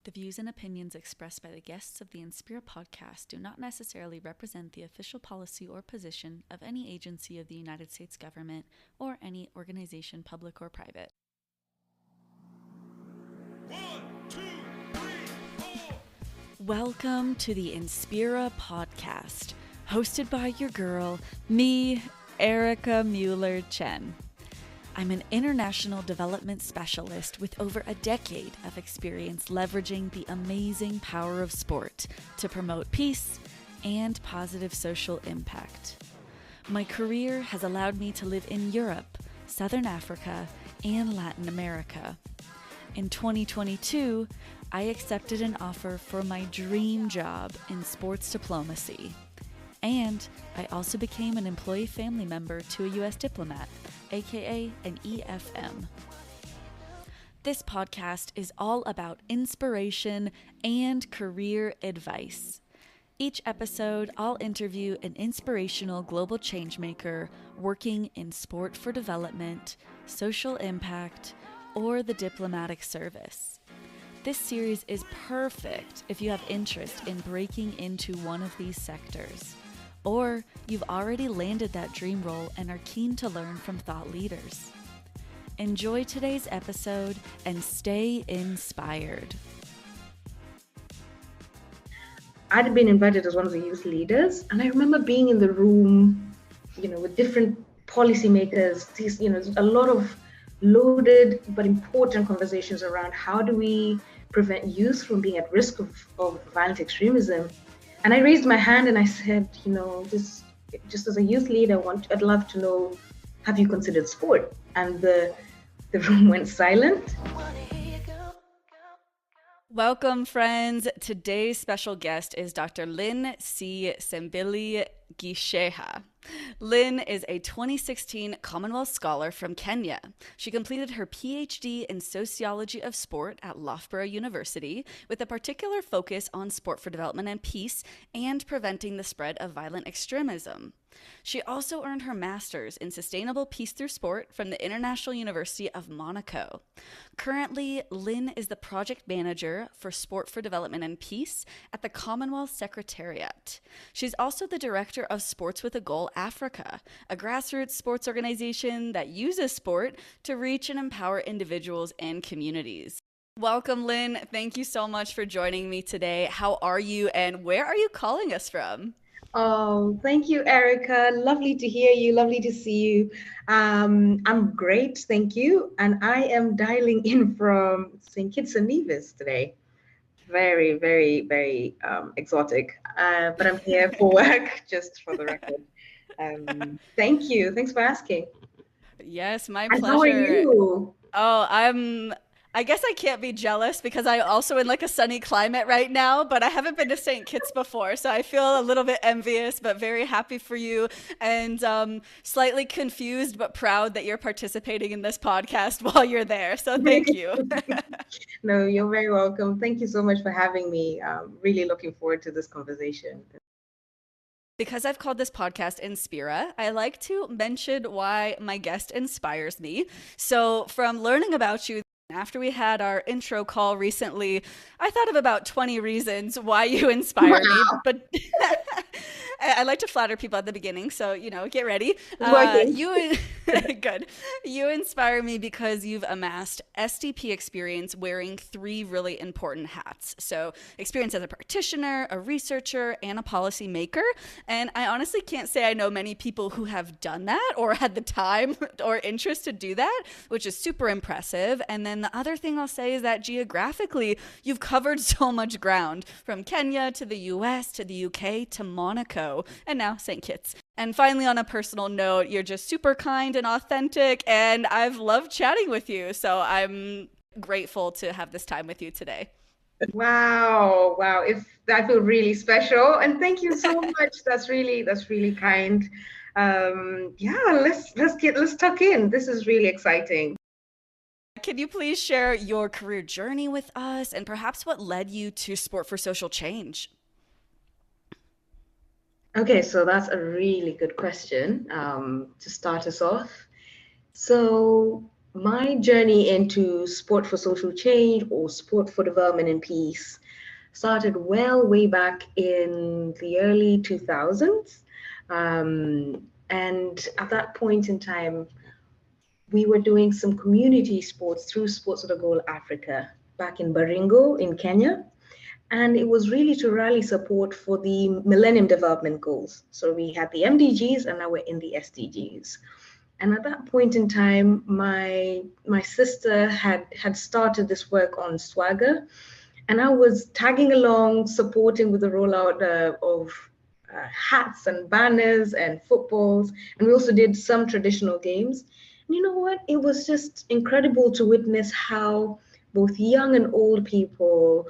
The views and opinions expressed by the guests of the Inspira Podcast do not necessarily represent the official policy or position of any agency of the United States government or any organization, public or private. 1, 2, 3, 4. Welcome to the Inspira Podcast, hosted by your girl, me, Erika Mueller Chen. I'm an international development specialist with over a decade of experience leveraging the amazing power of sport to promote peace and positive social impact. My career has allowed me to live in Europe, Southern Africa, and Latin America. In 2022, I accepted an offer for my dream job in sports diplomacy. And I also became an employee family member to a U.S. diplomat, aka an EFM. This podcast is all about inspiration and career advice. Each episode, I'll interview an inspirational global changemaker working in sport for development, social impact, or the diplomatic service. This series is perfect if you have interest in breaking into one of these sectors, or you've already landed that dream role and are keen to learn from thought leaders. Enjoy today's episode and stay inspired. I'd been invited as one of the youth leaders, and I remember being in the room, with different policymakers. These, a lot of loaded but important conversations around how do we prevent youth from being at risk of violent extremism. And I raised my hand and I said, just as a youth leader, I'd love to know, have you considered sport? And the room went silent. Welcome, friends. Today's special guest is Dr. Lin C. Sambili-Gicheha. Lin is a 2016 Commonwealth Scholar from Kenya. She completed her PhD in Sociology of Sport at Loughborough University with a particular focus on sport for development and peace and preventing the spread of violent extremism. She also earned her master's in Sustainable Peace Through Sport from the International University of Monaco. Currently, Lin is the project manager for Sport for Development and Peace at the Commonwealth Secretariat. She's also the director of Sports with a Goal Africa, a grassroots sports organization that uses sport to reach and empower individuals and communities. Welcome, Lin. Thank you so much for joining me today. How are you and where are you calling us from? Oh, thank you, Erika. Lovely to hear you. Lovely to see you. I'm great, thank you. And I am dialing in from St. Kitts and Nevis today. Very, very, very exotic. But I'm here for work, just for the record. Thank you. Thanks for asking. Yes, my And pleasure. how are you? Oh, I guess I can't be jealous because I'm also in like a sunny climate right now, but I haven't been to St. Kitts before, so I feel a little bit envious, but very happy for you and slightly confused but proud that you're participating in this podcast while you're there. So thank you. No, you're very welcome. Thank you so much for having me. Really looking forward to this conversation. Because I've called this podcast Inspira, I like to mention why my guest inspires me. So from learning about you, after we had our intro call recently, I thought of about 20 reasons why you inspire me, but I like to flatter people at the beginning, so, get ready. Good. You inspire me because you've amassed SDP experience wearing 3 really important hats. So experience as a practitioner, a researcher, and a policy maker. And I honestly can't say I know many people who have done that or had the time or interest to do that, which is super impressive. And then the other thing I'll say is that geographically, you've covered so much ground from Kenya to the US to the UK to Monaco and now St. Kitts. And finally, on a personal note, you're just super kind and authentic, and I've loved chatting with you. So I'm grateful to have this time with you today. Wow. I feel really special. And thank you so much. That's really kind. Let's tuck in. This is really exciting. Can you please share your career journey with us and perhaps what led you to Sport for Social Change? Okay, so that's a really good question to start us off. So my journey into sport for social change or sport for development and peace started way back in the early 2000s. And at that point in time, we were doing some community sports through Sports of the Goal Africa back in Baringo in Kenya. And it was really to rally support for the Millennium Development Goals. So we had the MDGs and now we're in the SDGs. And at that point in time, my sister had started this work on Swagger, and I was tagging along, supporting with the rollout of hats and banners and footballs, and we also did some traditional games. And you know what? It was just incredible to witness how both young and old people,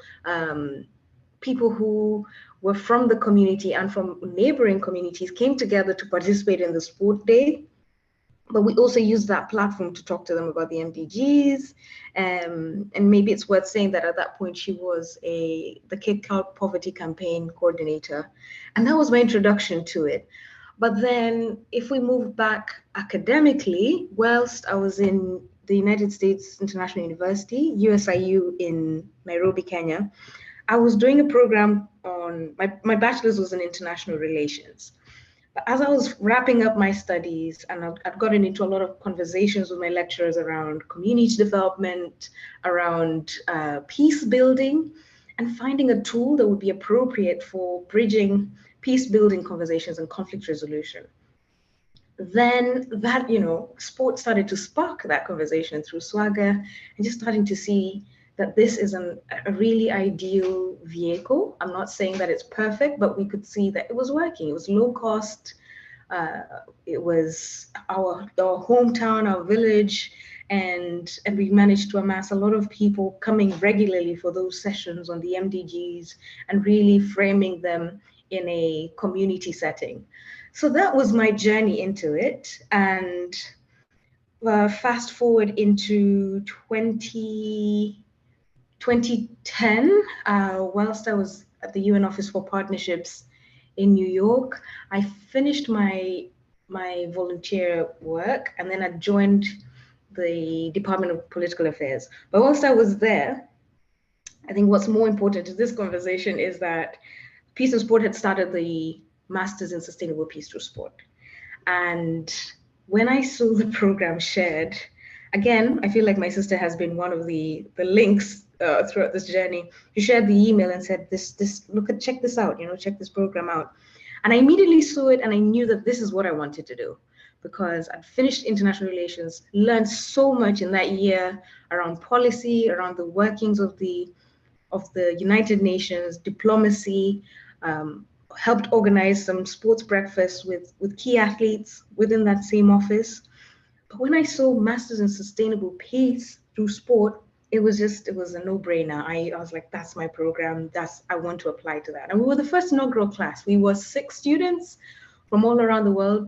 people who were from the community and from neighboring communities, came together to participate in the sport day. But we also use that platform to talk to them about the MDGs. And maybe it's worth saying that at that point, she was the Cape Cloud Poverty Campaign coordinator. And that was my introduction to it. But then if we move back academically, whilst I was in the United States International University, USIU in Nairobi, Kenya, I was doing a program on, my bachelor's was in international relations. But as I was wrapping up my studies and I'd gotten into a lot of conversations with my lecturers around community development, around peace building, and finding a tool that would be appropriate for bridging peace building conversations and conflict resolution. Then that, sports started to spark that conversation through Swagger and just starting to see that this is a really ideal vehicle. I'm not saying that it's perfect, but we could see that it was working. It was low cost. It was our hometown, our village, and we managed to amass a lot of people coming regularly for those sessions on the MDGs and really framing them in a community setting. So that was my journey into it. And fast forward into 2010, whilst I was at the UN Office for Partnerships in New York, I finished my volunteer work and then I joined the Department of Political Affairs. But whilst I was there, I think what's more important to this conversation is that Peace and Sport had started the Masters in Sustainable Peace through Sport. And when I saw the program shared, again, I feel like my sister has been one of the links throughout this journey. She shared the email and said, check this out, check this program out. And I immediately saw it and I knew that this is what I wanted to do because I'd finished international relations, learned so much in that year around policy, around the workings of the United Nations, diplomacy, helped organize some sports breakfasts with key athletes within that same office. But when I saw Masters in Sustainable Peace through Sport, it was a no-brainer. I was like, that's my program. I want to apply to that. And we were the first inaugural class. We were 6 students from all around the world.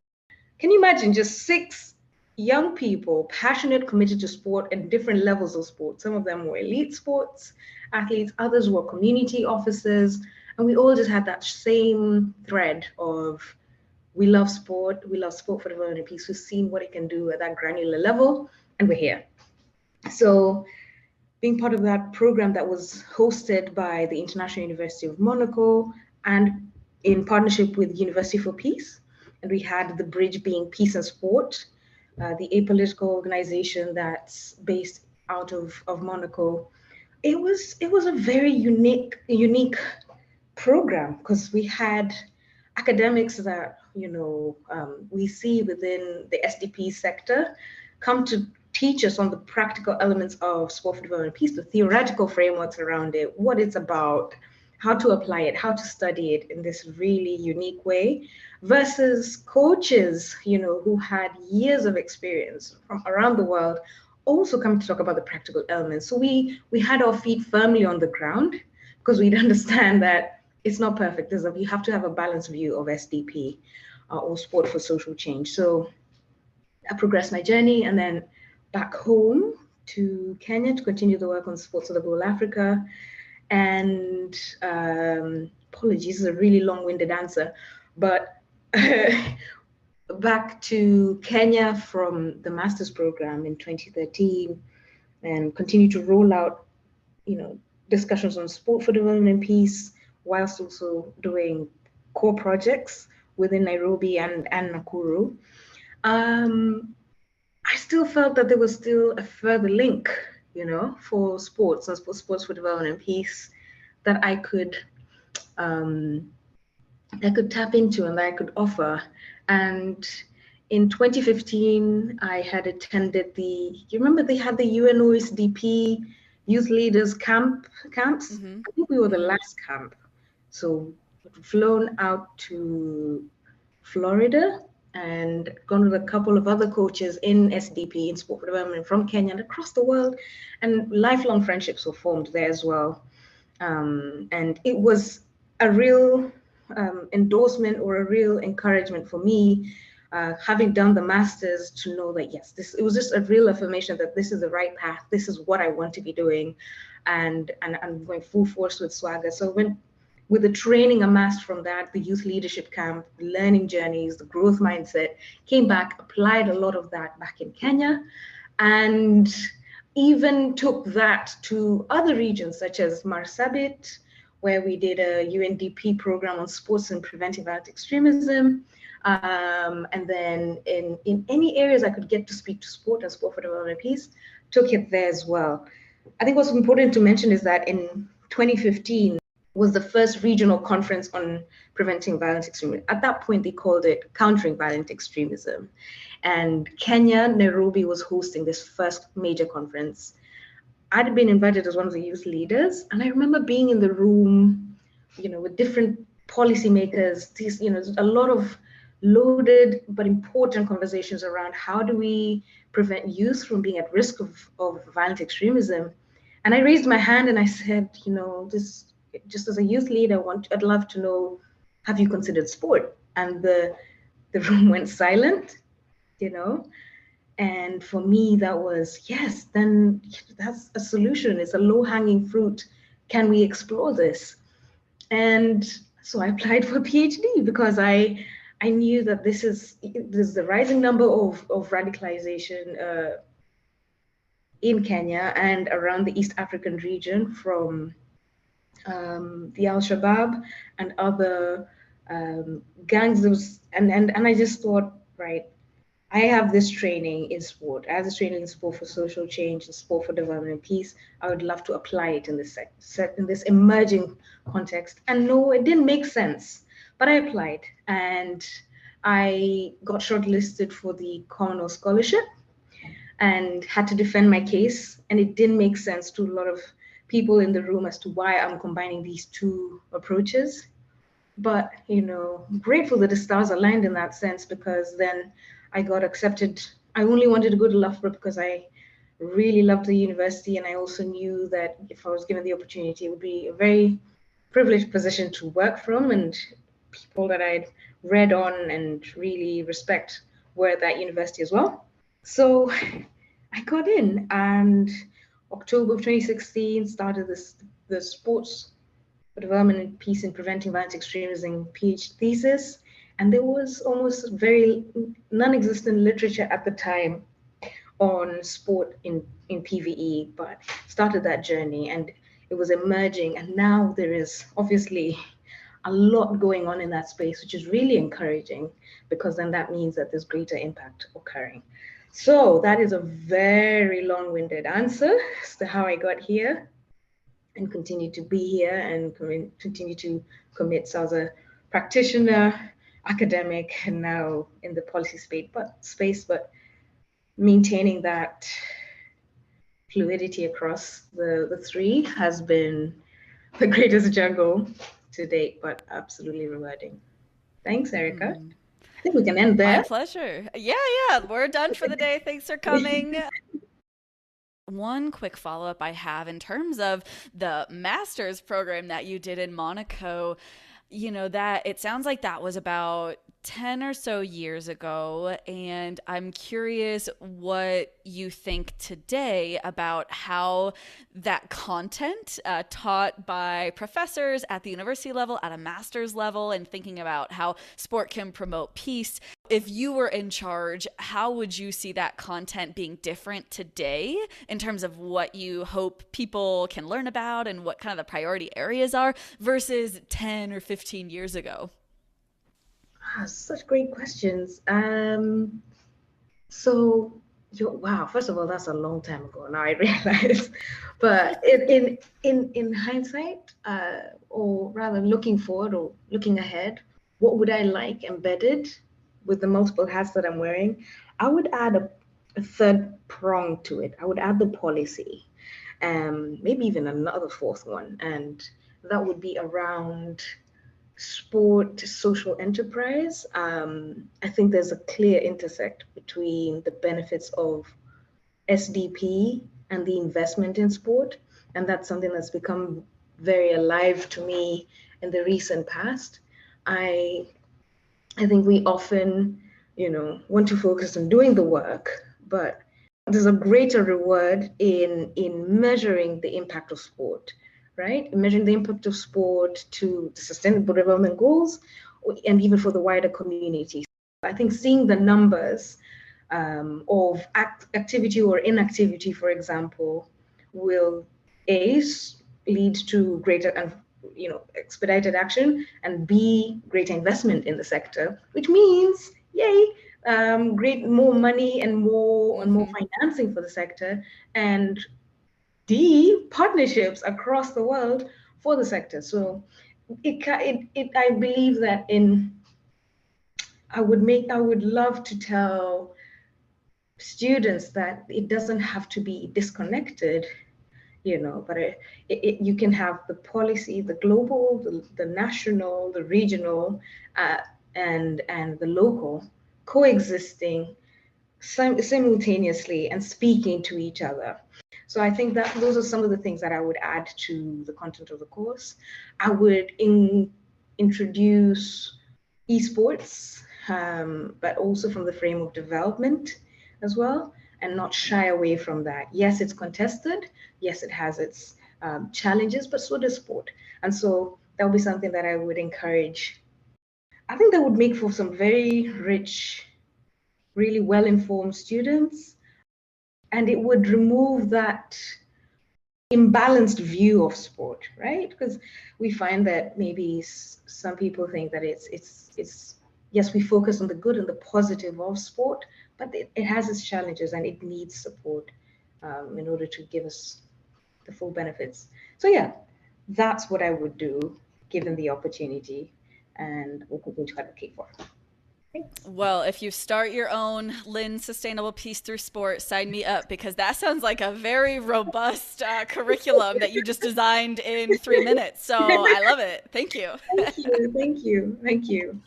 Can you imagine just 6 young people, passionate, committed to sport and different levels of sport? Some of them were elite sports athletes, others were community officers, and we all just had that same thread of we love sport for development and peace. We've seen what it can do at that granular level, and we're here. So being part of that program that was hosted by the International University of Monaco and in partnership with University for Peace, and we had the bridge being Peace and Sport, the apolitical organization that's based out of Monaco. It was a very unique program because we had academics that we see within the SDP sector come to teach us on the practical elements of sport for development and peace, the theoretical frameworks around it, what it's about, how to apply it, how to study it in this really unique way, versus coaches, who had years of experience from around the world, also come to talk about the practical elements. So we had our feet firmly on the ground because we'd understand that it's not perfect. You have to have a balanced view of SDP or sport for social change. So I progressed my journey and then back home to Kenya to continue the work on Sports of the Goal Africa. And apologies, this is a really long-winded answer, but back to Kenya from the master's program in 2013 and continued to roll out, discussions on sport for development and peace, whilst also doing core projects within Nairobi and Nakuru. I still felt that there was still a further link, for sports and sports for development and peace that um, I could tap into and that I could offer. And in 2015, I had attended you remember they had the UNO SDP youth leaders camps? Mm-hmm. I think we were the last camp. So flown out to Florida and gone with a couple of other coaches in SDP, in sport development from Kenya and across the world. And lifelong friendships were formed there as well. And it was a real endorsement or a real encouragement for me, having done the masters, to know that yes, it was just a real affirmation that this is the right path. This is what I want to be doing, and I'm going full force with Swagger. So with the training amassed from that, the youth leadership camp, the learning journeys, the growth mindset, came back, applied a lot of that back in Kenya, and even took that to other regions such as Marsabit, where we did a UNDP program on sports and preventing violent extremism. And then in any areas I could get to speak to sport and sport for development and peace, took it there as well. I think what's important to mention is that in 2015 was the first regional conference on preventing violent extremism. At that point, they called it Countering Violent Extremism. And Kenya, Nairobi was hosting this first major conference. I'd been invited as one of the youth leaders, and I remember being in the room, with different policymakers, a lot of loaded but important conversations around how do we prevent youth from being at risk of violent extremism. And I raised my hand and I said, this, just as a youth leader, I'd love to know, have you considered sport? And the room went silent, And for me, that was, yes, then that's a solution. It's a low-hanging fruit. Can we explore this? And so I applied for a PhD because I knew that there's the rising number of radicalization in Kenya and around the East African region from the Al-Shabaab and other gangs. And I just thought, right, I have this training in sport. I have this training in sport for social change and sport for development and peace. I would love to apply it in this in this emerging context. And no, it didn't make sense, but I applied and I got shortlisted for the Commonwealth Scholarship and had to defend my case. And it didn't make sense to a lot of people in the room as to why I'm combining these two approaches. But, grateful that the stars aligned in that sense, because then I got accepted. I only wanted to go to Loughborough because I really loved the university. And I also knew that if I was given the opportunity, it would be a very privileged position to work from, and people that I'd read on and really respect were at that university as well. So I got in, and October of 2016 started the sports for development and peace in preventing violent extremism PhD thesis. And there was almost very non-existent literature at the time on sport in PVE, but started that journey and it was emerging. And now there is obviously a lot going on in that space, which is really encouraging, because then that means that there's greater impact occurring. So that is a very long-winded answer as to how I got here and continue to be here and continue to commit. So as a practitioner, academic, and now in the policy space, but maintaining that fluidity across the three has been the greatest juggle to date, but absolutely rewarding. Thanks, Erika. I think we can end there. My pleasure. Yeah, we're done for the day. Thanks for coming. One quick follow-up I have in terms of the master's program that you did in Monaco, that it sounds like that was about 10 or so years ago. And I'm curious what you think today about how that content taught by professors at the university level, at a master's level, and thinking about how sport can promote peace if you were in charge, how would you see that content being different today in terms of what you hope people can learn about and what kind of the priority areas are versus 10 or 15 years ago? Such great questions. So, wow. First of all, that's a long time ago. Now I realize, but in hindsight, or rather looking forward or looking ahead, what would I like embedded with the multiple hats that I'm wearing? I would add a third prong to it. I would add the policy, maybe even another fourth one, and that would be around sport social enterprise. I think there's a clear intersect between the benefits of SDP and the investment in sport. And that's something that's become very alive to me in the recent past. I I think we often, want to focus on doing the work, but there's a greater reward in measuring the impact of sport, right? Measuring the impact of sport to the sustainable development goals and even for the wider community. I think seeing the numbers of activity or inactivity, for example, will A, lead to greater and expedited action, and B, greater investment in the sector, which means yay, great more money and more financing for the sector, and D, partnerships across the world for the sector. So I believe that I would love to tell students that it doesn't have to be disconnected, but you can have the policy, the global, the national, the regional, and the local coexisting simultaneously and speaking to each other. So I think that those are some of the things that I would add to the content of the course. I would introduce esports, but also from the frame of development as well, and not shy away from that. Yes, it's contested. Yes, it has its challenges, but so does sport. And so that would be something that I would encourage. I think that would make for some very rich, really well-informed students, and it would remove that imbalanced view of sport, right? Because we find that maybe some people think that it's yes, we focus on the good and the positive of sport, but it has its challenges and it needs support in order to give us the full benefits. So yeah, that's what I would do given the opportunity, and will continue to advocate for. Thanks. Well, if you start your own Lin Sustainable Peace Through Sport, sign me up, because that sounds like a very robust curriculum that you just designed in 3 minutes. So I love it. Thank you. Thank you.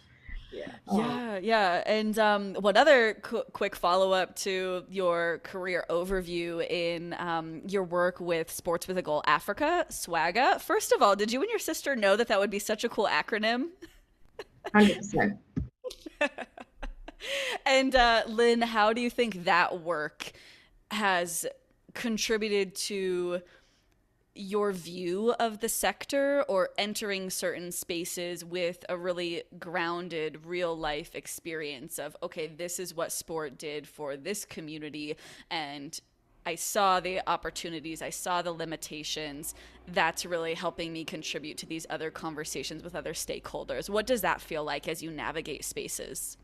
Yeah. And one other quick follow up to your career overview in your work with Sports with a Goal Africa, SWAGA. First of all, did you and your sister know that would be such a cool acronym? 100%. And Lin, how do you think that work has contributed to your view of the sector, or entering certain spaces with a really grounded real life experience of, okay, this is what sport did for this community, and I saw the opportunities, I saw the limitations. That's really helping me contribute to these other conversations with other stakeholders. What does that feel like as you navigate spaces?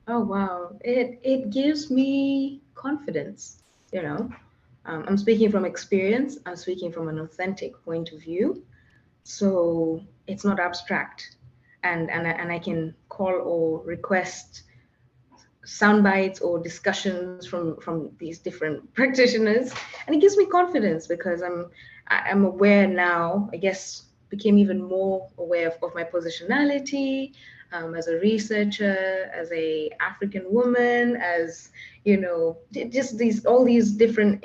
Oh wow, it gives me confidence. I'm speaking from experience. I'm speaking from an authentic point of view. So it's not abstract, and I can call or request sound bites or discussions from these different practitioners, and it gives me confidence because I'm aware now. I guess became even more aware of my positionality as a researcher, as a African woman, as just all these different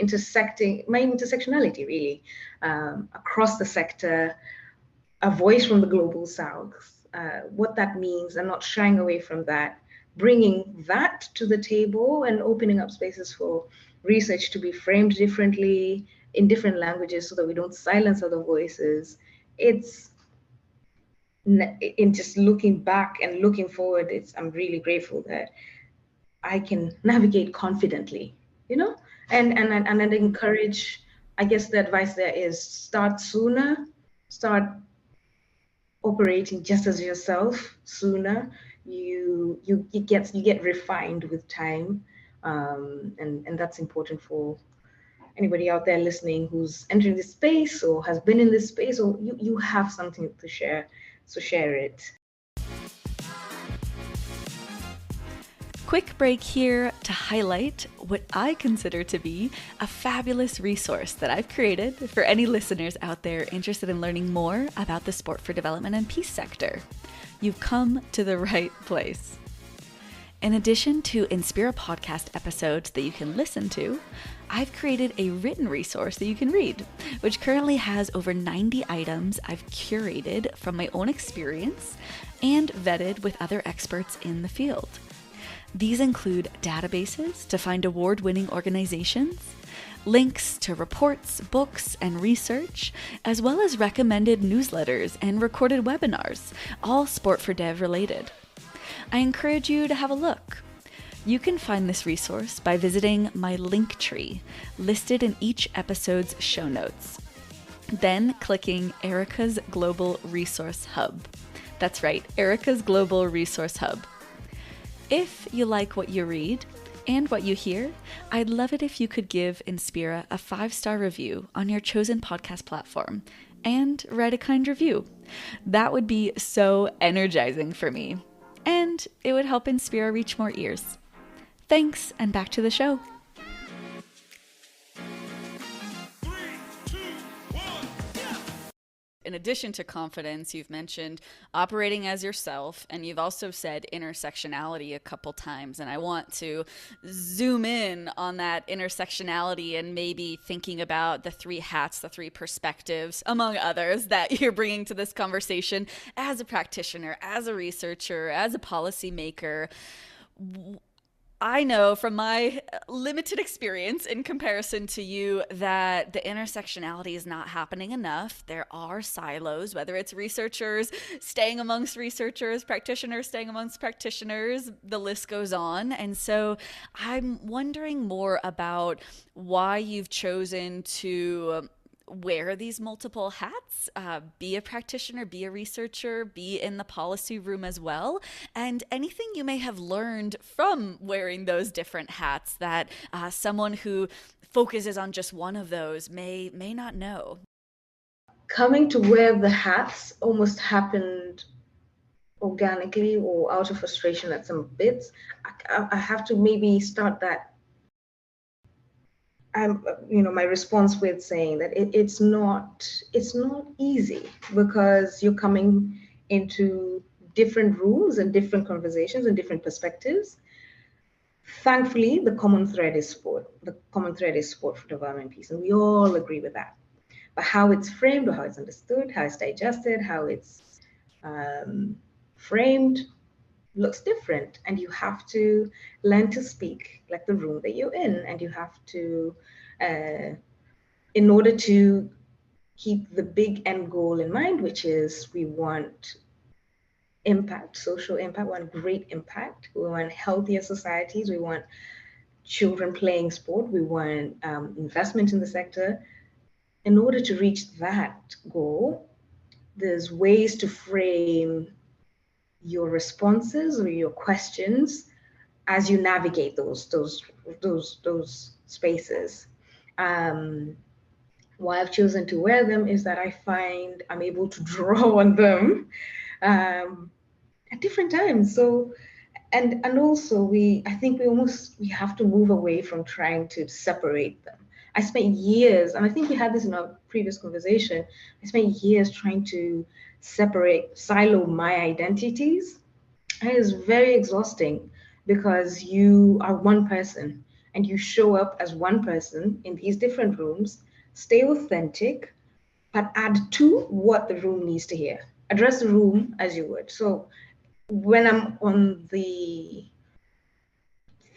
my intersectionality really across the sector, a voice from the global south, what that means, and not shying away from that, bringing that to the table and opening up spaces for research to be framed differently in different languages so that we don't silence other voices. in just looking back and looking forward, I'm really grateful that I can navigate confidently, you know, and I'd encourage, I guess the advice there is start sooner, start operating just as yourself sooner. You get refined with time, and that's important for anybody out there listening who's entering this space or has been in this space, or you have something to share, so share it. Quick break here to highlight what I consider to be a fabulous resource that I've created for any listeners out there interested in learning more about the sport for development and peace sector. You've come to the right place. In addition to Inspira Podcast episodes that you can listen to, I've created a written resource that you can read, which currently has over 90 items I've curated from my own experience and vetted with other experts in the field. These include databases to find award-winning organizations, links to reports, books, and research, as well as recommended newsletters and recorded webinars, all Sport for Dev related. I encourage you to have a look. You can find this resource by visiting my LinkTree, listed in each episode's show notes. Then clicking Erika's Global Resource Hub. That's right, Erika's Global Resource Hub. If you like what you read and what you hear, I'd love it if you could give Inspira a 5-star review on your chosen podcast platform and write a kind review. That would be so energizing for me, and it would help Inspira reach more ears. Thanks, and back to the show. 3, 2, 1, yeah! In addition to confidence, you've mentioned operating as yourself, and you've also said intersectionality a couple times. And I want to zoom in on that intersectionality and maybe thinking about the 3 hats, the 3 perspectives, among others, that you're bringing to this conversation as a practitioner, as a researcher, as a policymaker. I know from my limited experience in comparison to you that the intersectionality is not happening enough. There are silos, whether it's researchers staying amongst researchers, practitioners staying amongst practitioners, the list goes on. And so I'm wondering more about why you've chosen to wear these multiple hats, be a practitioner, be a researcher, be in the policy room as well, and anything you may have learned from wearing those different hats that someone who focuses on just one of those may not know. Coming to wear the hats almost happened organically or out of frustration at some bits. I have to maybe start that my response with saying that it's not easy, because you're coming into different rooms and different conversations and different perspectives. Thankfully, the common thread is sport. The common thread is sport for development and peace, and we all agree with that. But how it's framed, or how it's understood, how it's digested, how it's framed looks different, and you have to learn to speak like the room that you're in, and you have to in order to keep the big end goal in mind, which is we want impact, social impact, we want great impact, we want healthier societies, we want children playing sport, we want investment in the sector. In order to reach that goal, there's ways to frame your responses or your questions as you navigate those spaces. Why I've chosen to wear them is that I find I'm able to draw on them at different times. So, and also I think we have to move away from trying to separate them. I spent years, and I think we had this in our previous conversation, I spent years trying to silo my identities. And it is very exhausting, because you are one person and you show up as one person in these different rooms, stay authentic, but add to what the room needs to hear. Address the room as you would. So when I'm on the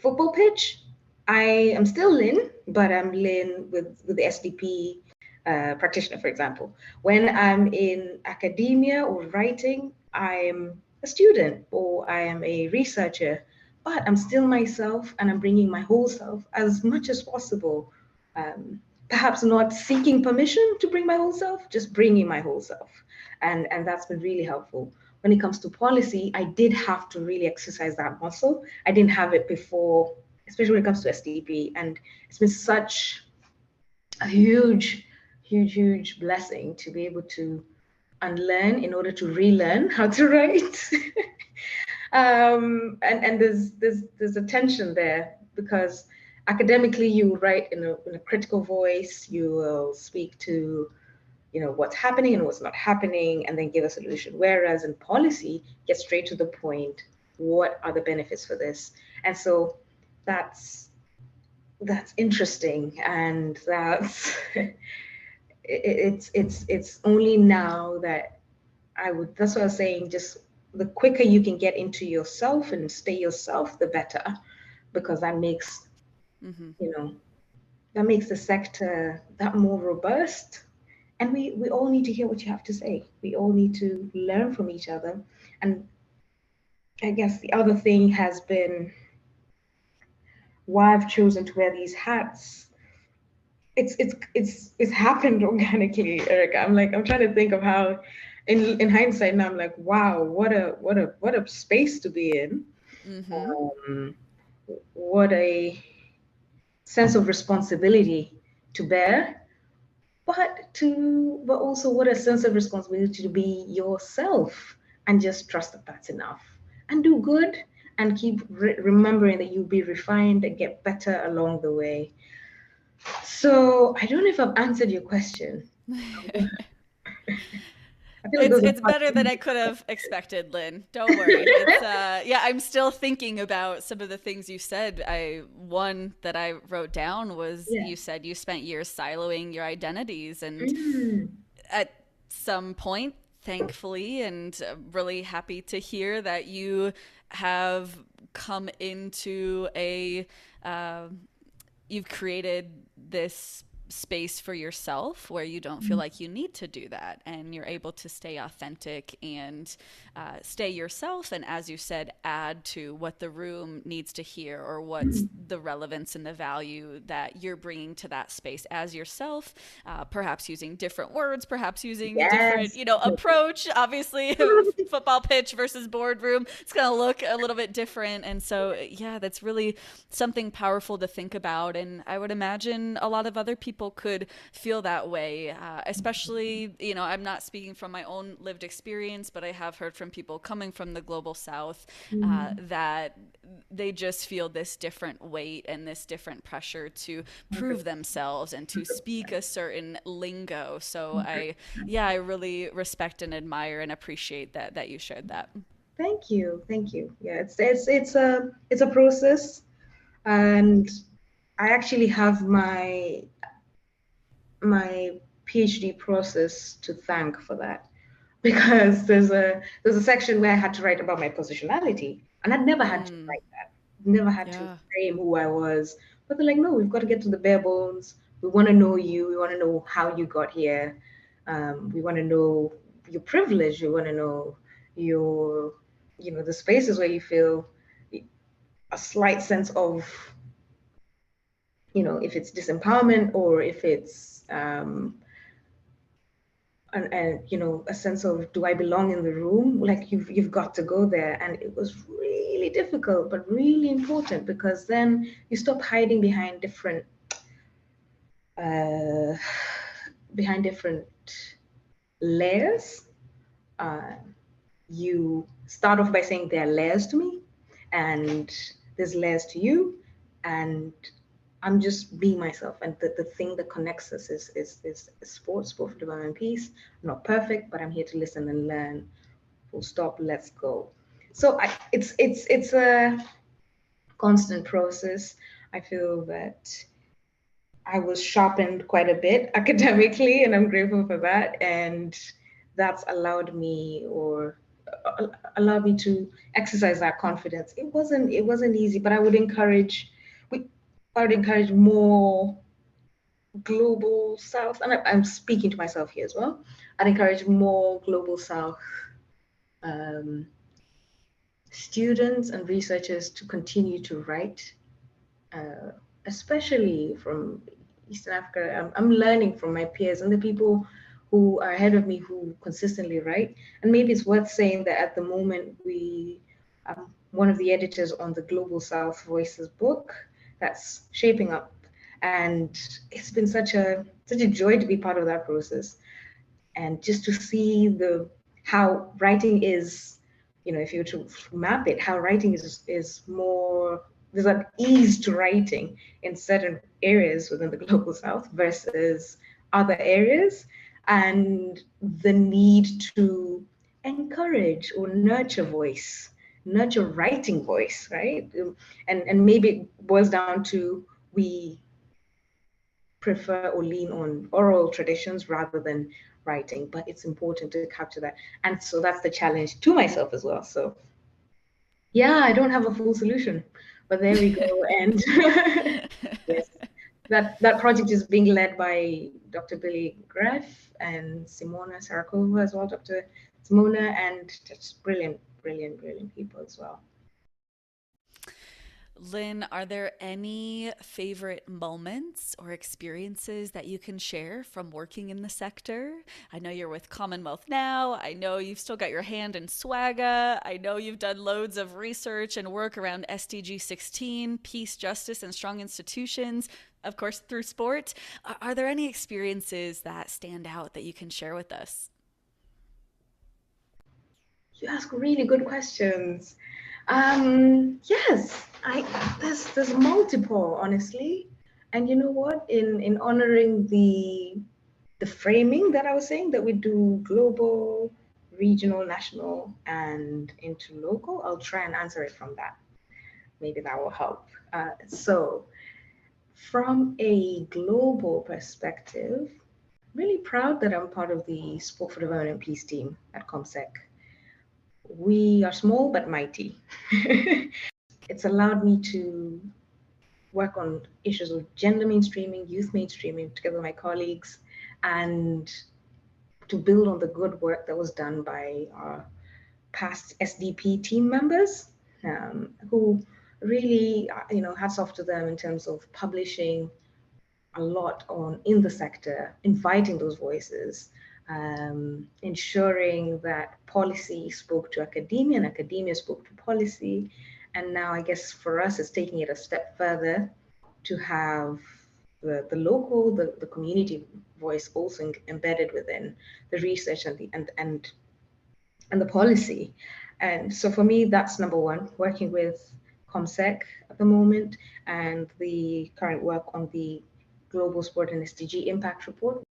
football pitch, I am still Lin, but I'm Lin with the SDP practitioner, for example. When I'm in academia or writing, I'm a student or I am a researcher, but I'm still myself and I'm bringing my whole self as much as possible. Perhaps not seeking permission to bring my whole self, just bringing my whole self. And that's been really helpful. When it comes to policy, I did have to really exercise that muscle. I didn't have it before, especially when it comes to SDP. And it's been such a huge blessing to be able to unlearn in order to relearn how to write. And there's a tension there because academically you write in a critical voice, you will speak to what's happening and what's not happening and then give a solution. Whereas in policy, get straight to the point. What are the benefits for this? And so that's interesting, and it's only now that that's what I was saying, just the quicker you can get into yourself and stay yourself, the better, because that makes that makes the sector that more robust. And we all need to hear what you have to say. We all need to learn from each other. And I guess the other thing has been why I've chosen to wear these hats. It's happened organically, Erika. I'm trying to think of how, in hindsight now, I'm like, wow, what a space to be in. What a sense of responsibility to bear, but also what a sense of responsibility to be yourself and just trust that that's enough and do good and keep remembering that you'll be refined and get better along the way. So I don't know if I've answered your question. It's better than I could have expected, Lin. Don't worry. I'm still thinking about some of the things you said. One that I wrote down was you said you spent years siloing your identities, and at some point, thankfully, and really happy to hear that you have come into you've created this space for yourself where you don't feel like you need to do that, and you're able to stay authentic and stay yourself, and as you said, add to what the room needs to hear or what's the relevance and the value that you're bringing to that space as yourself, perhaps using different words, perhaps using different approach. Obviously football pitch versus boardroom, it's going to look a little bit different, and so that's really something powerful to think about. And I would imagine a lot of other people could feel that way, especially, I'm not speaking from my own lived experience, but I have heard from people coming from the global south that they just feel this different weight and this different pressure to prove themselves and to speak a certain lingo. So I really respect and admire and appreciate that you shared that. Thank you. Yeah, it's a process, and I actually have my PhD process to thank for that, because there's a section where I had to write about my positionality, and I'd never had to write that, never had to frame who I was. But they're like, no, we've got to get to the bare bones. We want to know you. We want to know how you got here. We want to know your privilege. We want to know your, the spaces where you feel a slight sense of, if it's disempowerment or if it's a sense of, do I belong in the room? Like you've got to go there. And it was really difficult, but really important, because then you stop hiding behind different layers. You start off by saying there are layers to me, and there's layers to you, and I'm just being myself. And the thing that connects us is sport for development and peace. I'm not perfect, but I'm here to listen and learn. Full stop, let's go. So it's a constant process. I feel that I was sharpened quite a bit academically, and I'm grateful for that. And that's allowed me to exercise that confidence. It wasn't easy, but I would encourage more global South, and I'm speaking to myself here as well. I'd encourage more global South um, students and researchers to continue to write, uh, especially from Eastern Africa. I'm learning from my peers and the people who are ahead of me who consistently write. And maybe it's worth saying that at the moment I'm one of the editors on the Global South Voices book that's shaping up, and it's been such a joy to be part of that process, and just to see the how writing is, if you were to map it, how writing is more, there's an ease to writing in certain areas within the global south versus other areas, and the need to encourage or nurture writing voice, right? And maybe it boils down to we prefer or lean on oral traditions rather than writing, but it's important to capture that. And so that's the challenge to myself as well. So yeah, I don't have a full solution, but there we go. And yes, that project is being led by Dr. Billy Greff and Simona Sarakova as well, Dr. Simona, and just brilliant, brilliant, brilliant people as well. Lin, are there any favorite moments or experiences that you can share from working in the sector? I know you're with Commonwealth now. I know you've still got your hand in SWAGA. I know you've done loads of research and work around SDG 16, peace, justice, and strong institutions, of course, through sport. Are there any experiences that stand out that you can share with us? You ask really good questions. Yes, there's multiple, honestly. And you know what? In honoring the framing that I was saying, that we do global, regional, national, and interlocal, I'll try and answer it from that. Maybe that will help. So from a global perspective, really proud that I'm part of the Sport for Development and Peace team at ComSec. We are small but mighty. It's allowed me to work on issues of gender mainstreaming, youth mainstreaming together with my colleagues, and to build on the good work that was done by our past SDP team members, who really, hats off to them in terms of publishing a lot on in the sector, inviting those voices, ensuring that policy spoke to academia and academia spoke to policy. And now I guess for us, it's taking it a step further to have the local, the community voice also embedded within the research and the policy. And so for me, that's number one, working with ComSec at the moment and the current work on the Global Sport and SDG Impact Report.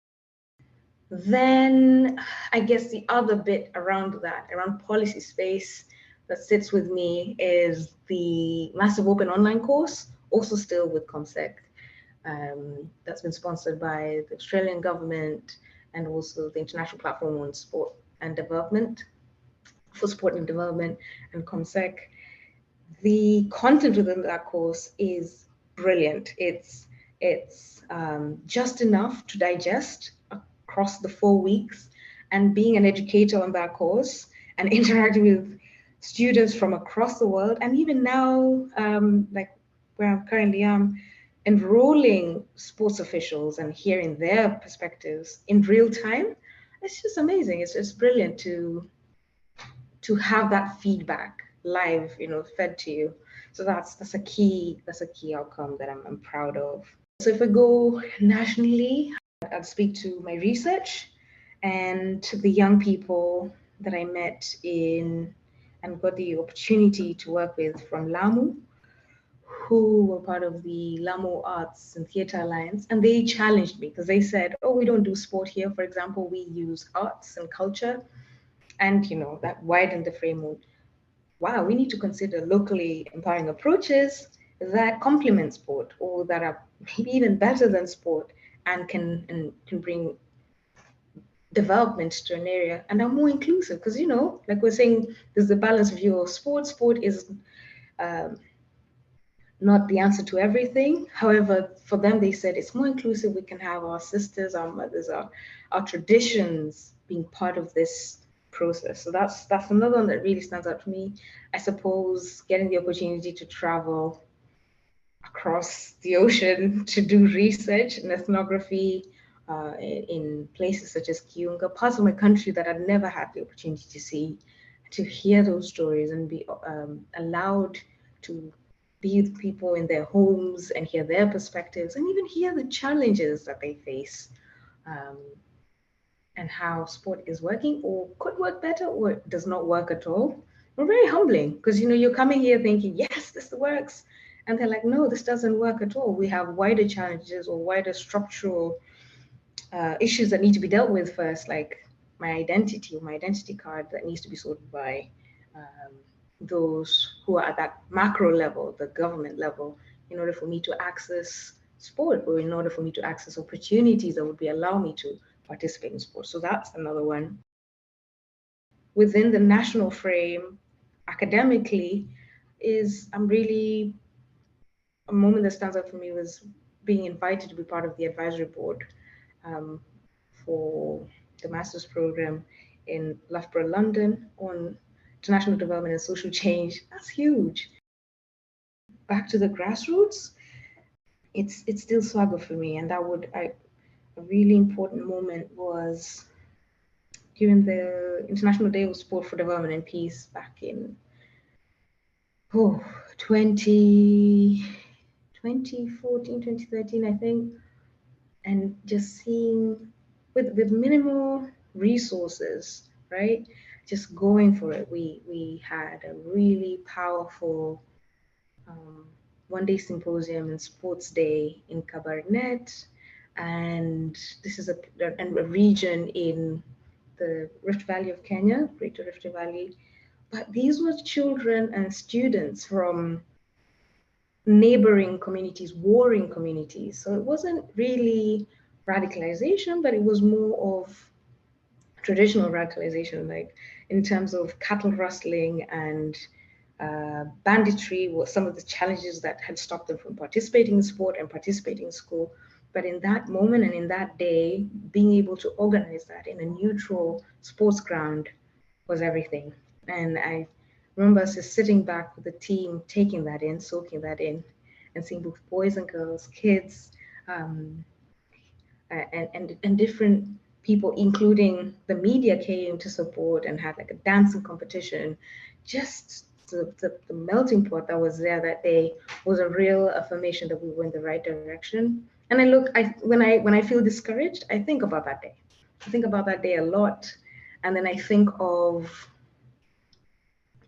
Then I guess the other bit around that, around policy space that sits with me is the Massive Open Online course, also still with ComSec. That's been sponsored by the Australian government and also the International Platform on Sport and Development, for Sport and Development and ComSec. The content within that course is brilliant. It's just enough to digest across the 4 weeks, and being an educator on that course and interacting with students from across the world, and even now, like where I currently am, enrolling sports officials and hearing their perspectives in real time, it's just amazing. It's just brilliant to have that feedback live, fed to you. So that's a key outcome that I'm proud of. So if we go nationally, I'll speak to my research and the young people that I met in and got the opportunity to work with from Lamu, who were part of the Lamu Arts and Theatre Alliance. And they challenged me because they said, oh, we don't do sport here. For example, we use arts and culture. And, that widened the framework. Wow, we need to consider locally empowering approaches that complement sport or that are maybe even better than sport and can bring development to an area and are more inclusive. Because, like we're saying, there's the balance view of sport. Sport is not the answer to everything. However, for them, they said it's more inclusive. We can have our sisters, our mothers, our traditions being part of this process. So that's another one that really stands out to me. I suppose getting the opportunity to travel across the ocean to do research and ethnography in places such as Kiunga, parts of my country that I'd never had the opportunity to see, to hear those stories and be allowed to be with people in their homes and hear their perspectives and even hear the challenges that they face, um, and how sport is working or could work better or does not work at all. We're very humbling because you're coming here thinking, yes, this works. And they're like, no, this doesn't work at all. We have wider challenges or wider structural issues that need to be dealt with first, like my identity or my identity card that needs to be sorted by those who are at that macro level, the government level, in order for me to access sport or in order for me to access opportunities that would be allow me to participate in sport. So that's another one. Within the national frame, academically, is I'm really a moment that stands out for me was being invited to be part of the advisory board um, for the master's program in Loughborough, London, on international development and social change. That's huge. Back to the grassroots, it's still swagger for me, and a really important moment was during the International Day of Sport for Development and Peace back in 2014, 2013, I think, and just seeing with minimal resources, right? Just going for it. We had a really powerful um, one-day symposium and sports day in Cabernet, and this is a region in the Rift Valley of Kenya, Greater Rift Valley. But these were children and students from neighboring communities, warring communities. So it wasn't really radicalization, but it was more of traditional radicalization, like in terms of cattle rustling and banditry were some of the challenges that had stopped them from participating in sport and participating in school. But in that moment and in that day, being able to organize that in a neutral sports ground was everything. And I remember us just sitting back with the team, taking that in, soaking that in, and seeing both boys and girls, kids, um, and different people, including the media, came to support and had like a dancing competition. Just the melting pot that was there that day was a real affirmation that we were in the right direction. And when I feel discouraged, I think about that day. I think about that day a lot, and then I think of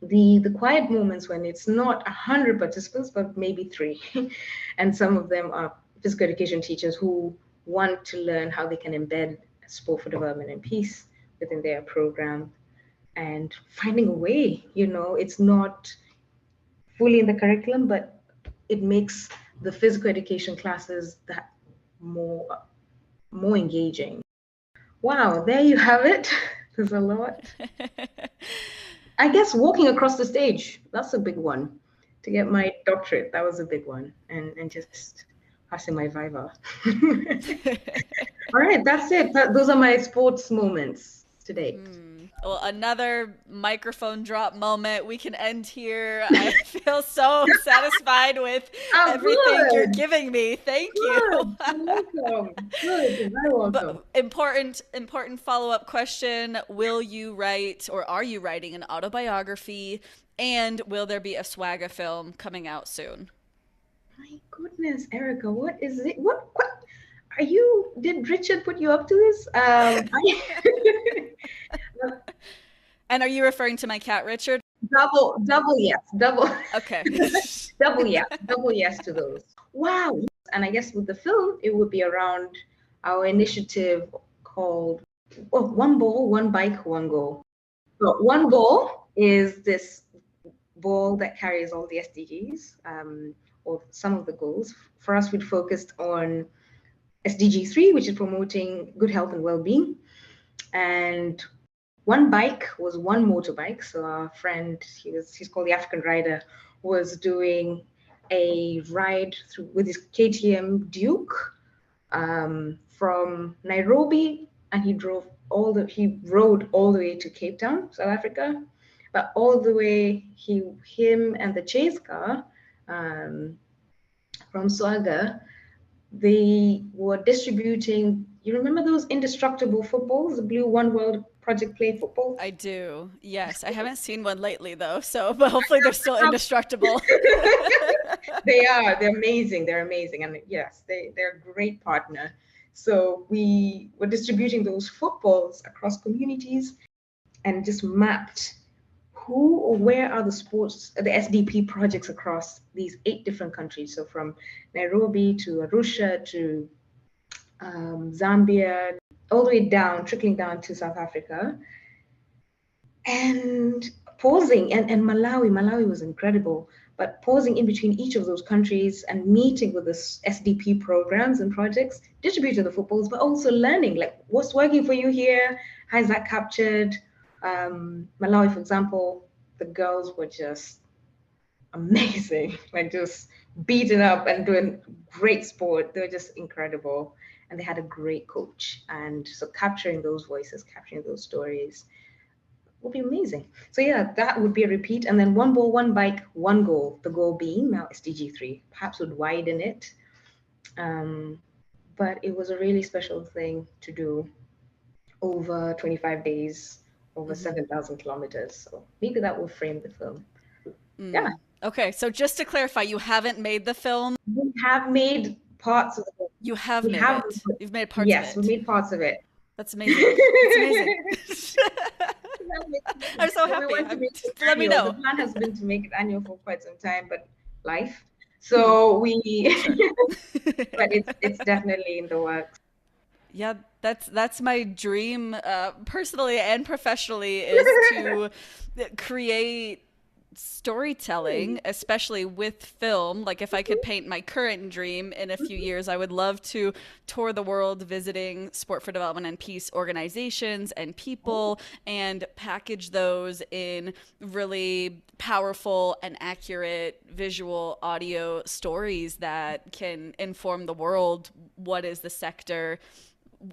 the quiet moments when it's not 100 participants, but maybe three, and some of them are physical education teachers who want to learn how they can embed sport for development and peace within their program, and finding a way. It's not fully in the curriculum, but it makes the physical education classes that more engaging. Wow, there you have it. There's a lot. I guess walking across the stage, that's a big one. To get my doctorate, that was a big one. And just passing my Viva. All right, that's it. Those are my sports moments today. Well, another microphone drop moment. We can end here. I feel so satisfied with everything you're giving me. Thank you. You're welcome. Good. You're very welcome. But important follow-up question. Will you write, or are you writing, an autobiography? And will there be a Swagger film coming out soon? My goodness, Erika, what is it? What are you? Did Richard put you up to this? And are you referring to my cat, Richard? Double yes, double. Okay. double yes to those. Wow. And I guess with the film, it would be around our initiative called One Ball, One Bike, One Goal. So One Ball is this ball that carries all the SDGs, or some of the goals. For us, we'd focused on SDG 3, which is promoting good health and well-being. And One Bike was one motorbike. So our friend, he's called the African Rider, was doing a ride through with his KTM Duke from Nairobi, and he rode all the way to Cape Town, South Africa. But all the way, him and the chase car from Swaga, they were distributing. You remember those indestructible footballs, the blue One World Project Play footballs? I do. Yes. I haven't seen one lately though, but hopefully they're still indestructible. They are. They're amazing. They're amazing. And yes, they're a great partner. So we were distributing those footballs across communities and just mapped who or where are the SDP projects across these 8 different countries. So from Nairobi to Arusha to Zambia, all the way down, trickling down to South Africa. And pausing, and Malawi was incredible, but pausing in between each of those countries and meeting with the SDP programs and projects, distributing the footballs, but also learning like what's working for you here, how is that captured. Malawi, for example, the girls were just amazing, like just beating up and doing great sport. They were just incredible, and they had a great coach. And so capturing those voices, capturing those stories would be amazing. So yeah, that would be a repeat. And then one ball, one bike, one goal. The goal being now SDG 3. Perhaps would widen it. But it was a really special thing to do over 25 days, over 7,000 kilometers. So maybe that will frame the film. Yeah. Okay, so just to clarify, you haven't made the film. We have made parts of it. You have made it. You've made parts of it. Yes, we made parts of it. That's amazing. It's amazing. I'm so happy. Let me know. The plan has been to make it annual for quite some time, but life. So but it's definitely in the works. Yeah, that's my dream, personally and professionally, is to create storytelling, especially with film. Like if I could paint my current dream in a few years, I would love to tour the world visiting sport for development and peace organizations and people and package those in really powerful and accurate visual audio stories that can inform the world. What is the sector?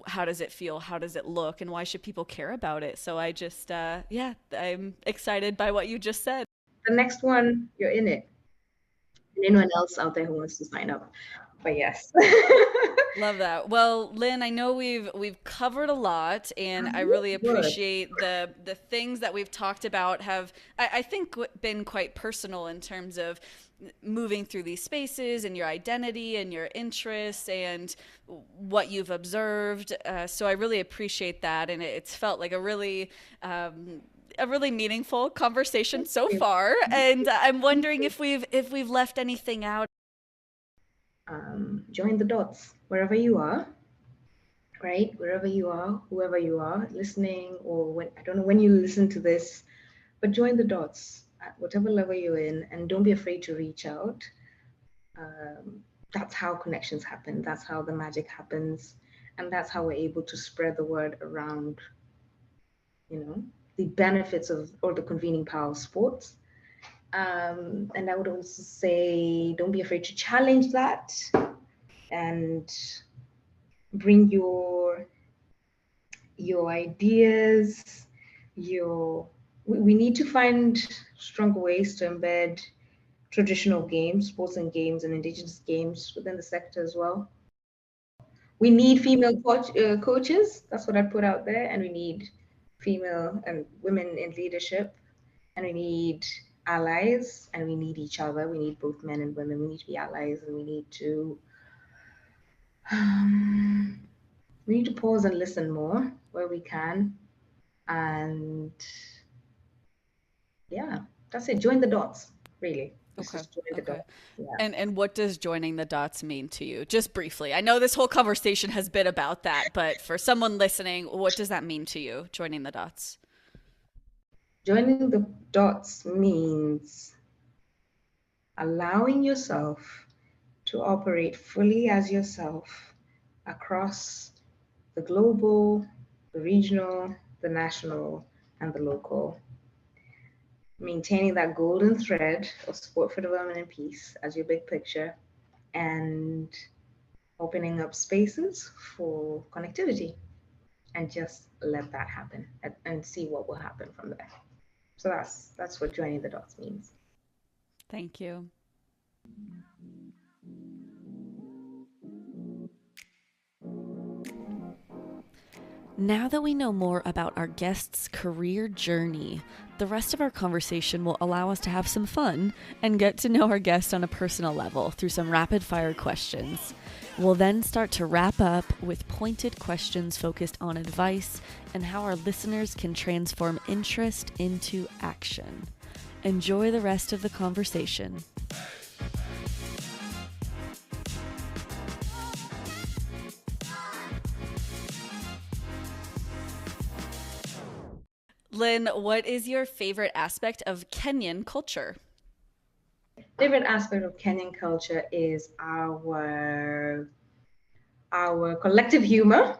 How does it feel? How does it look? And why should people care about it? So I just, I'm excited by what you just said. The next one, you're in it. And anyone else out there who wants to sign up. But yes. Love that. Well, Lin, I know we've covered a lot, and I really appreciate the things that we've talked about have, I think, been quite personal in terms of moving through these spaces and your identity and your interests and what you've observed. So I really appreciate that, and it's felt like a really meaningful conversation so far. And I'm wondering if we've left anything out. Join the dots wherever you are, right? Wherever you are, whoever you are listening, or I don't know when you listen to this, but join the dots at whatever level you're in, and don't be afraid to reach out. That's how connections happen. That's how the magic happens. And that's how we're able to spread the word around, the benefits of, or the convening power of sports. And I would also say, don't be afraid to challenge that and bring your ideas, we need to find stronger ways to embed traditional games, sports and games, and indigenous games within the sector as well. We need female coaches. That's what I put out there. And we need female and women in leadership. And we need allies, and we need each other. We need both men and women. We need to be allies, and we need to pause and listen more where we can. And yeah, that's it. Join the dots, really. Okay. Join the dots. Yeah. And what does joining the dots mean to you? Just briefly. I know this whole conversation has been about that, but for someone listening, what does that mean to you, joining the dots? Joining the dots means allowing yourself to operate fully as yourself across the global, the regional, the national, and the local. maintaining that golden thread of support for development and peace as your big picture, and opening up spaces for connectivity, and just let that happen and see what will happen from there. So that's what joining the dots means. Thank you. Now that we know more about our guest's career journey, the rest of our conversation will allow us to have some fun and get to know our guest on a personal level through some rapid fire questions. We'll then start to wrap up with pointed questions focused on advice and how our listeners can transform interest into action. Enjoy the rest of the conversation. Lin, what is your favorite aspect of Kenyan culture? Favorite aspect of Kenyan culture is our collective humor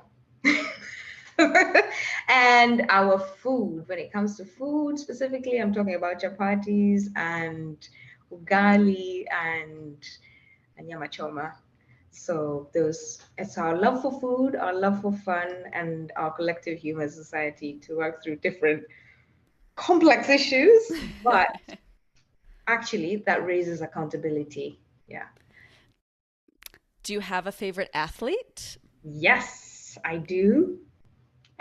and our food. When it comes to food specifically, I'm talking about chapatis and ugali and nyama choma. So it's our love for food, our love for fun, and our collective humor society to work through different complex issues, but actually that raises accountability. Yeah. Do you have a favorite athlete? Yes, I do.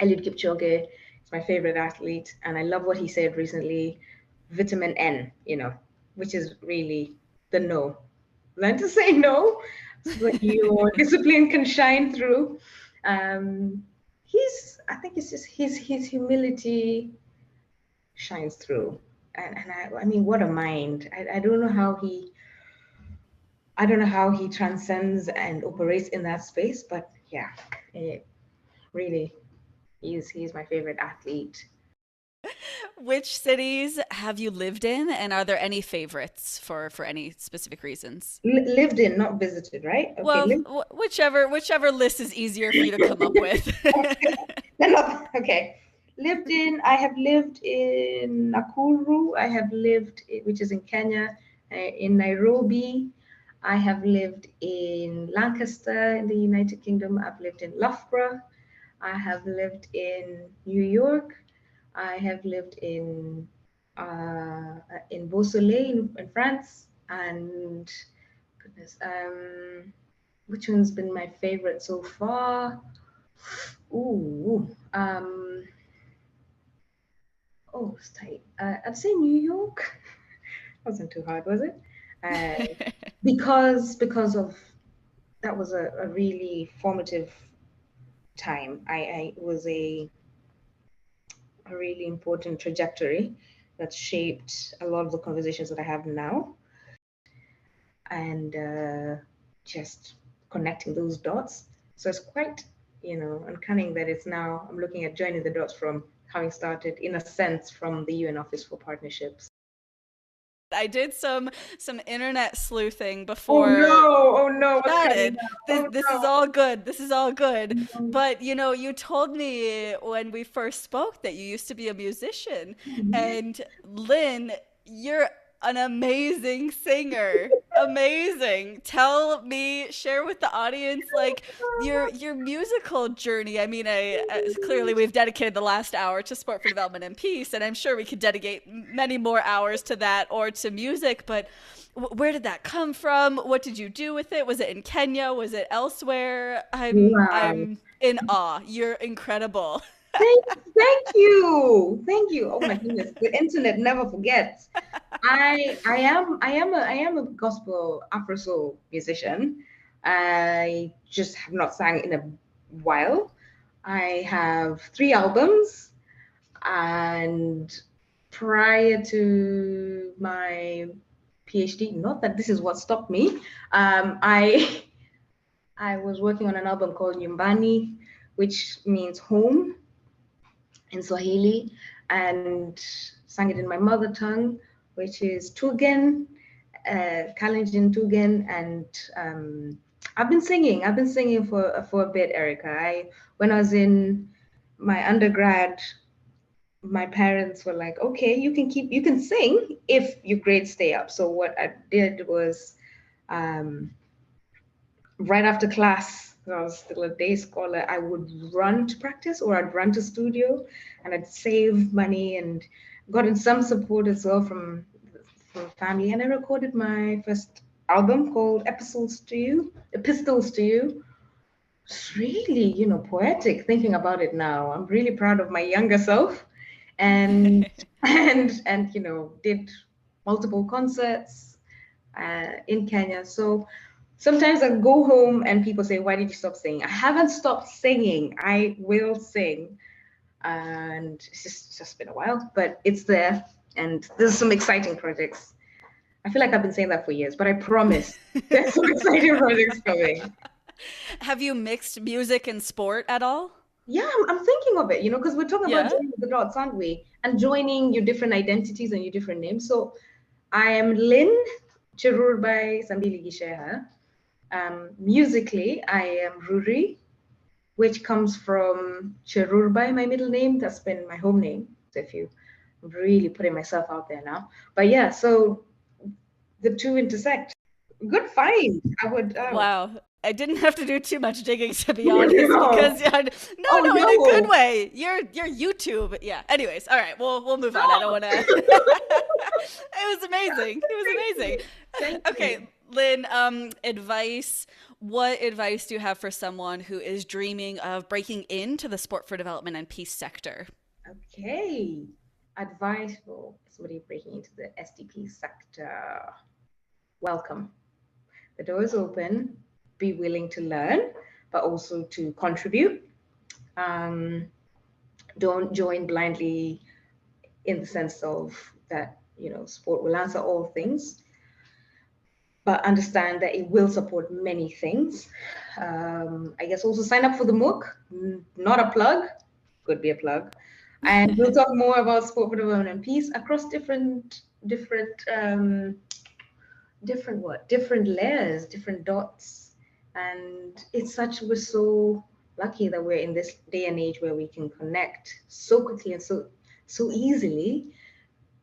Eliud Kipchoge is my favorite athlete, and I love what he said recently, vitamin N, which is really the no. Learn to say no so that your discipline can shine through. I think it's just his humility shines through. And I mean, what a mind. I don't know how he transcends and operates in that space, but yeah, it really he's my favorite athlete. Which cities have you lived in, and are there any favorites for any specific reasons? Lived in, not visited, right? Okay, Well, whichever list is easier for you to come up with. Okay. I have lived in Nakuru. I have lived, which is in Kenya, in Nairobi. I have lived in Lancaster in the United Kingdom. I've lived in Loughborough. I have lived in New York. I have lived in Beausoleil in France. And goodness, which one's been my favorite so far? It's tight. I'd say New York. Wasn't too hard, was it? Because of that was a really formative time. I was a really important trajectory that shaped a lot of the conversations that I have now, and just connecting those dots. So it's quite, uncanny that it's now I'm looking at joining the dots from having started, in a sense, from the UN Office for Partnerships. I did some internet sleuthing before. Oh no! Started. This is all good. This is all good. But you told me when we first spoke that you used to be a musician, and Lin, you're an amazing singer. Amazing. Share with the audience like your musical journey. I mean, clearly we've dedicated the last hour to sport for development and peace, and I'm sure we could dedicate many more hours to that or to music, but where did that come from? What did you do with it? Was it in Kenya? Was it elsewhere? I'm in awe. You're incredible. Thank you. Oh my goodness, the internet never forgets. I am a gospel Afro soul musician. I just have not sang in a while. I have 3 albums, and prior to my PhD, not that this is what stopped me, I was working on an album called Nyumbani, which means home in Swahili, and sang it in my mother tongue, which is Tugen, Kalenjin Tugen, and I've been singing for a bit, Erika. When I was in my undergrad, my parents were like, okay, you can sing if your grades stay up. So what I did was, um, right after class, when I was still a day scholar, I would run to practice or I'd run to studio and I'd save money and gotten some support as well from family. And I recorded my first album called Epistles to You. It's really, poetic thinking about it now. I'm really proud of my younger self and did multiple concerts in Kenya. So sometimes I go home and people say, "Why did you stop singing?" I haven't stopped singing. I will sing, and it's just been a while, but it's there. And there's some exciting projects. I feel like I've been saying that for years, but I promise there's some exciting projects coming. Have you mixed music and sport at all? Yeah, I'm thinking of it, because we're talking about Yeah. joining the dots, aren't we? And joining your different identities and your different names. So I am Lin by Sambili-Gicheha. Musically, I am Ruri, which comes from Cherurbai, my middle name. That's been my home name. So if you really putting myself out there now. But yeah, so the two intersect. Good find. I would. Oh, Wow. I didn't have to do too much digging to be honest no. because no, Oh no, in a good no. way. You're YouTube. Yeah. Anyways, all right. We'll move on. I don't Oh. want to. It was amazing. It was amazing. Thank you. Okay, Lynn, advice. What advice do you have for someone who is dreaming of breaking into the sport for development and peace sector? Okay. Advice for somebody breaking into the SDP sector. Welcome. The door is open. Be willing to learn, but also to contribute. Um, don't join blindly in the sense of that, sport will answer all things, but understand that it will support many things. I guess also sign up for the MOOC, not a plug, could be a plug. And we'll talk more about sport for development and peace across different layers, different dots. And we're so lucky that we're in this day and age where we can connect so quickly and so easily.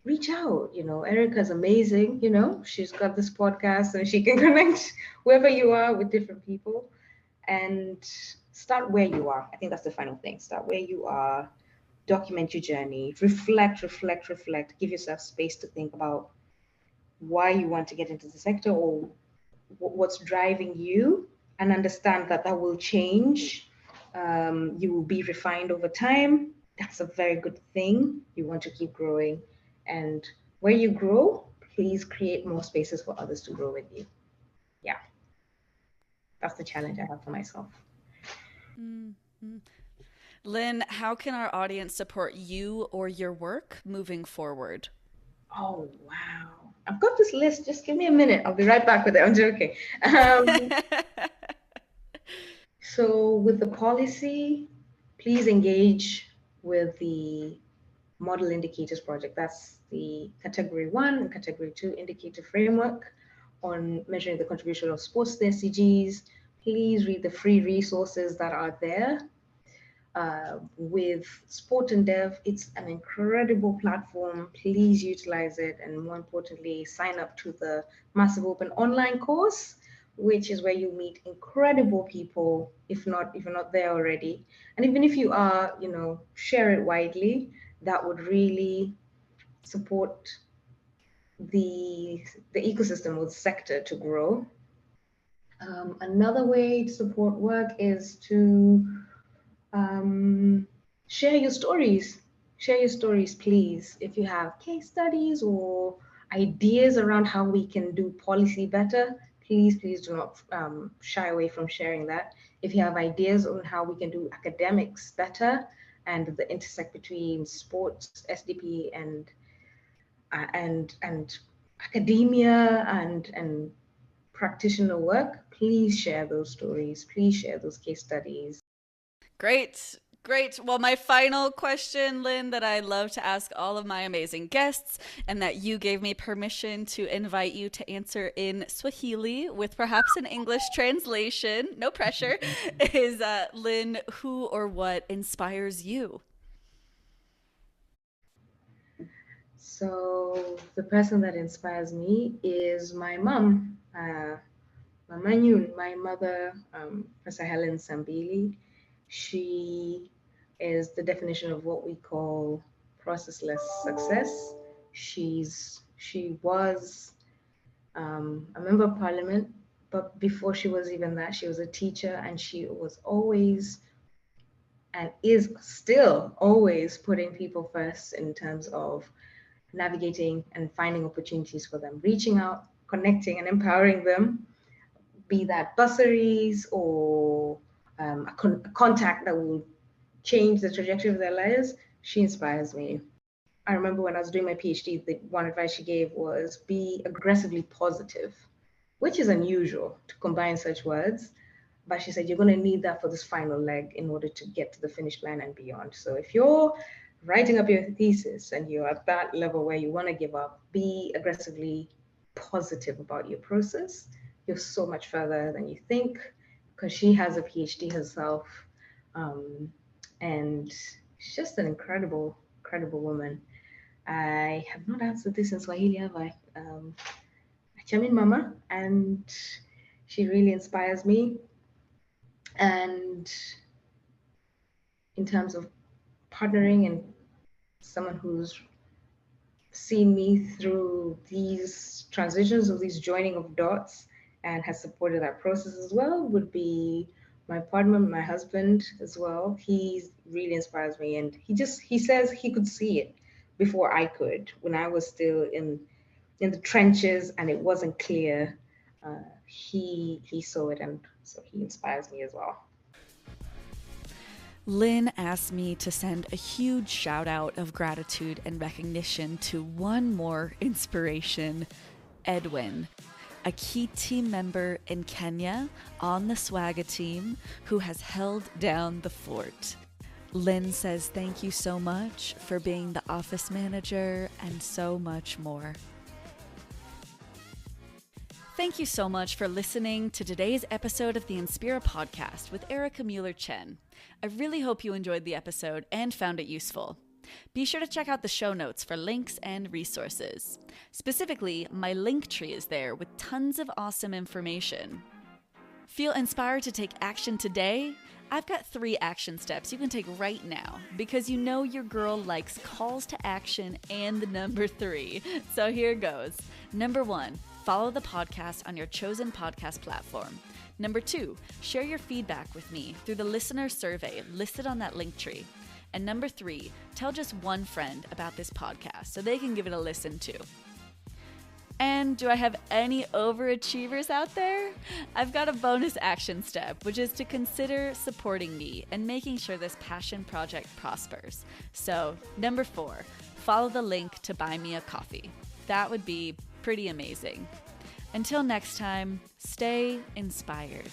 Reach out. Erica's amazing. She's got this podcast and she can connect wherever you are with different people, and start where you are. I think that's the final thing. Start where you are, document your journey, reflect, give yourself space to think about why you want to get into the sector or what's driving you, and understand that will change. You will be refined over time. That's a very good thing. You want to keep growing. And where you grow, please create more spaces for others to grow with you. Yeah, that's the challenge I have for myself. Mm-hmm. Lynn, how can our audience support you or your work moving forward? Oh, wow. I've got this list. Just give me a minute. I'll be right back with it. I'm joking. Um, so with the policy, please engage with the Model Indicators Project. That's the Category 1 and Category 2 indicator framework on measuring the contribution of sports to the SDGs. Please read the free resources that are there. With Sport and Dev, it's an incredible platform. Please utilize it, and more importantly, sign up to the Massive Open online course, which is where you meet incredible people, if you're not there already. And even if you are, share it widely. That would really support the ecosystem or the sector to grow. Another way to support work is to share your stories. Share your stories, please. If you have case studies or ideas around how we can do policy better, please do not shy away from sharing that. If you have ideas on how we can do academics better and the intersect between sports, SDP, and academia and practitioner work, please share those stories. Please share those case studies. Great. Great. Well, my final question, Lynn, that I love to ask all of my amazing guests, and that you gave me permission to invite you to answer in Swahili with perhaps an English translation, no pressure, is Lynn, who or what inspires you? So the person that inspires me is my mom, Mama Nyun, my mother, Professor Helen Sambili. She is the definition of what we call processless success. She was a member of parliament, but before she was even that, she was a teacher, and she was always and is still always putting people first in terms of navigating and finding opportunities for them, reaching out, connecting, and empowering them, be that bursaries or a contact that will change the trajectory of their lives. She inspires me. I remember when I was doing my PhD, the one advice she gave was be aggressively positive, which is unusual to combine such words. But she said, you're going to need that for this final leg in order to get to the finish line and beyond. So if you're writing up your thesis and you're at that level where you want to give up, be aggressively positive about your process. You're so much further than you think, because she has a PhD herself. And she's just an incredible, incredible woman. I have not answered this in Swahili, have I? Chamin Mama, and she really inspires me. And in terms of partnering and someone who's seen me through these transitions of these joining of dots and has supported that process as well would be my partner, my husband as well. He really inspires me, and he says he could see it before I could when I was still in the trenches and it wasn't clear. He saw it, and so he inspires me as well. Lin asked me to send a huge shout out of gratitude and recognition to one more inspiration, Edwin, a key team member in Kenya on the Swagga team who has held down the fort. Lin says thank you so much for being the office manager and so much more. Thank you so much for listening to today's episode of the Inspira Podcast with Erika Mueller Chen. I really hope you enjoyed the episode and found it useful. Be sure to check out the show notes for links and resources. Specifically, my LinkTree is there with tons of awesome information. Feel inspired to take action today? I've got 3 action steps you can take right now because you know your girl likes calls to action and the number 3. So here goes. Number 1, follow the podcast on your chosen podcast platform. Number 2, share your feedback with me through the listener survey listed on that LinkTree. And number 3, tell just one friend about this podcast so they can give it a listen too. And do I have any overachievers out there? I've got a bonus action step, which is to consider supporting me and making sure this passion project prospers. So, number 4, follow the link to buy me a coffee. That would be pretty amazing. Until next time, stay inspired.